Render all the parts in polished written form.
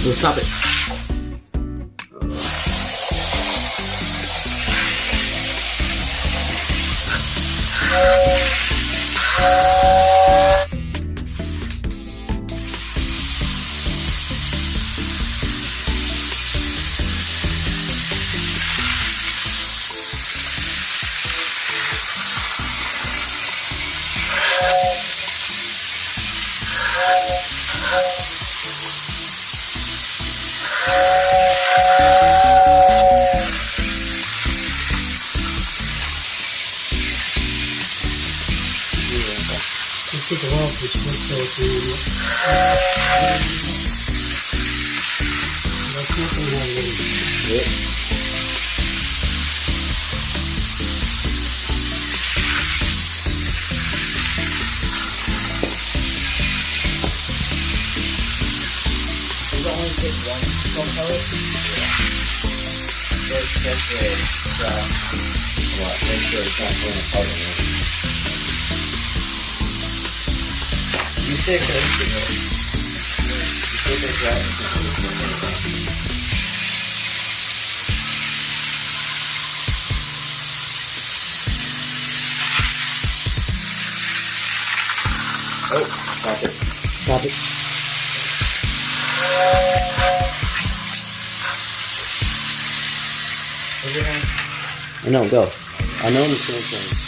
No, stop it. Take a while for smoke to that's nothing wrong with it. You don't only take one smoke pellet? Yeah. That's good. What? Make sure it's not going apart on it. You take it. You take it right. Oh, stop it. Stop it. Where's your hand? I know, go. I know the same thing.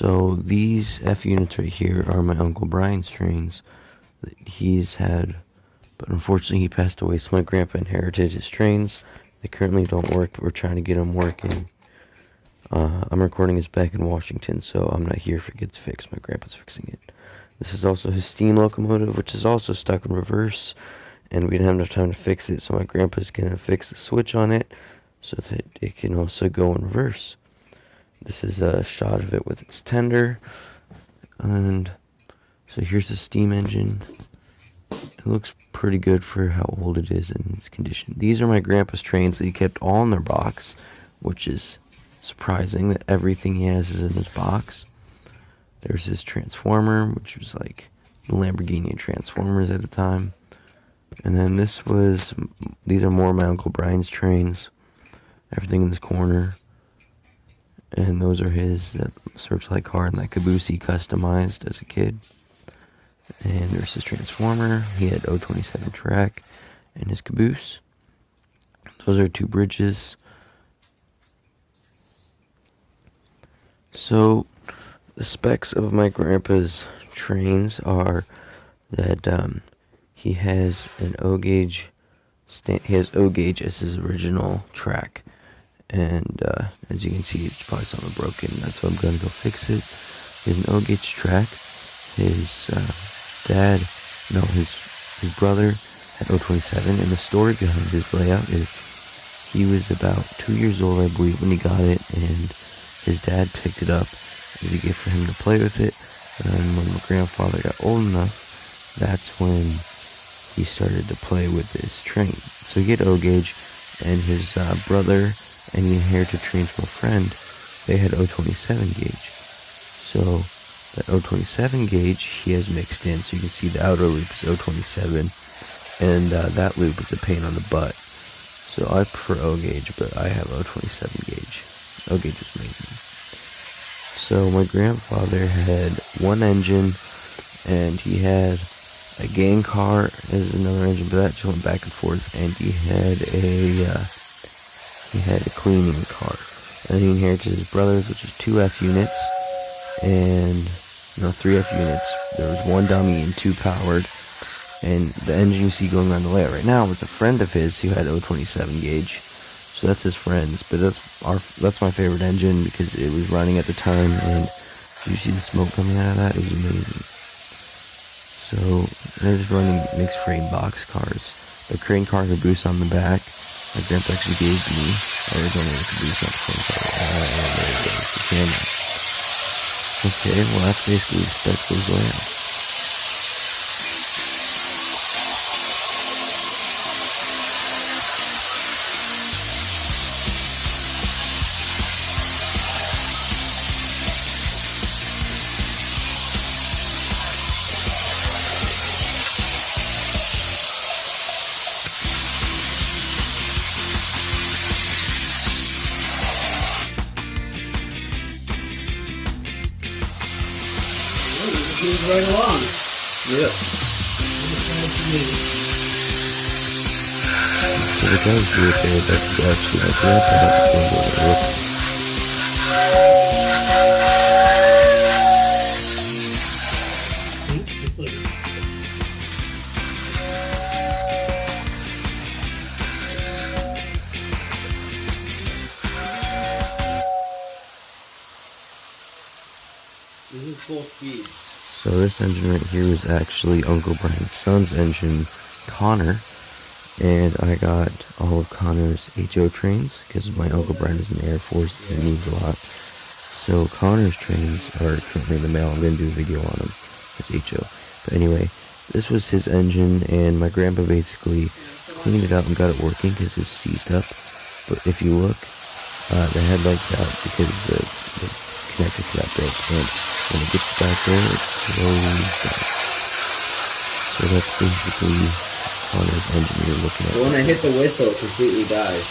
So these F units right here are my Uncle Brian's trains that he's had, but unfortunately he passed away, so my grandpa inherited his trains. They currently don't work, but we're trying to get them working. I'm recording this back in Washington, so I'm not here if it gets fixed. My grandpa's fixing it. This is also his steam locomotive, which is also stuck in reverse, and we didn't have enough time to fix it, so my grandpa's gonna fix the switch on it so that it can also go in reverse. This is a shot of it with its tender, and so here's the steam engine. It looks pretty good for how old it is and its condition. These are my grandpa's trains that he kept all in their box, which is surprising that everything he has is in his box. There's his transformer, which was like the Lamborghini Transformers at the time. And then these are more of my Uncle Brian's trains. Everything in this corner. And those are his, that Searchlight car and that caboose he customized as a kid. And there's his transformer. He had 027 track and his caboose. Those are 2 bridges. So the specs of my grandpa's trains are that he has an O gauge. He has O gauge as his original track, and as you can see, it's probably something broken. That's why I'm gonna go fix it. He has an O gauge track. His his brother had 027, and the story behind his layout is he was about 2 years old, I believe, when he got it, and his dad picked it up as a gift for him to play with it. And when my grandfather got old enough, that's when he started to play with this train. So he had O gauge, and his brother, and he inherited trains from a friend, they had 027 gauge. So that 027 gauge he has mixed in, so you can see the outer loop is 027, and that loop is a pain on the butt. So I prefer O gauge, but I have 027 gauge. O gauge is amazing. So my grandfather had one engine, and he had a gang car as another engine, but that just went back and forth. And he had a cleaning car, and he inherited his brother's, which is 2 F units, and 3 F units. There was 1 dummy and 2 powered, and the engine you see going around the layout right now was a friend of his who had 027 gauge. So that's his friend's, but that's my favorite engine because it was running at the time, and you see the smoke coming out of that. It was amazing. So they're just running mixed frame box cars. The crane car caboose on the back. My grandpa actually gave me. There's only a caboose on the front side. There it goes, the camera. Okay, well that's basically the specs of his layout. Moves right along. Yeah. So the guys do it there, that's actually my grandpa. This is full speed. So this engine right here is actually Uncle Brian's son's engine, Connor, and I got all of Connor's HO trains because my Uncle Brian is in the Air Force and it means a lot. So Connor's trains are currently in the mail. I'm going to do a video on them as HO. But anyway, this was his engine, and my grandpa basically cleaned it out and got it working because it was seized up. But if you look, the headlight's out because the connector to that broke, and when it gets back there, it slows down. So that's basically Connor's engine you're looking at. So when I hit the whistle, it completely dies.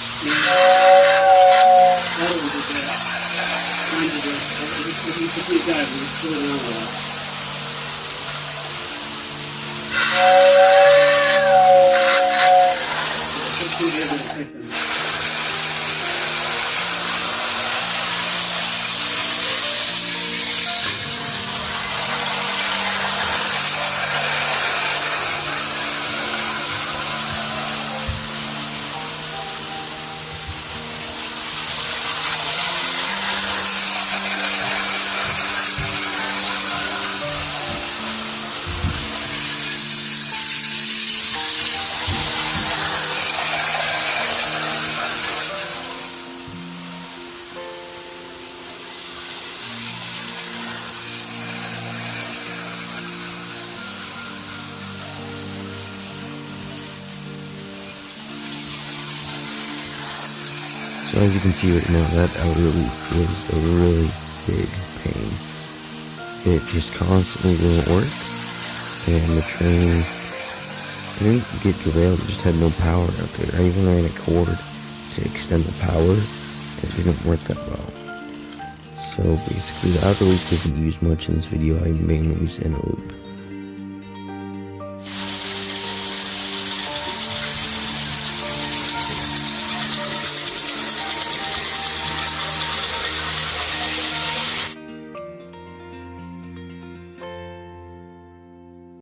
So as you can see right now, that outer loop was a really big pain. It just constantly wouldn't work, and the train didn't get derailed, it just had no power out there. I even ran a cord to extend the power, and it didn't work that well. So basically the outer loop isn't used much in this video, I mainly use inner loop.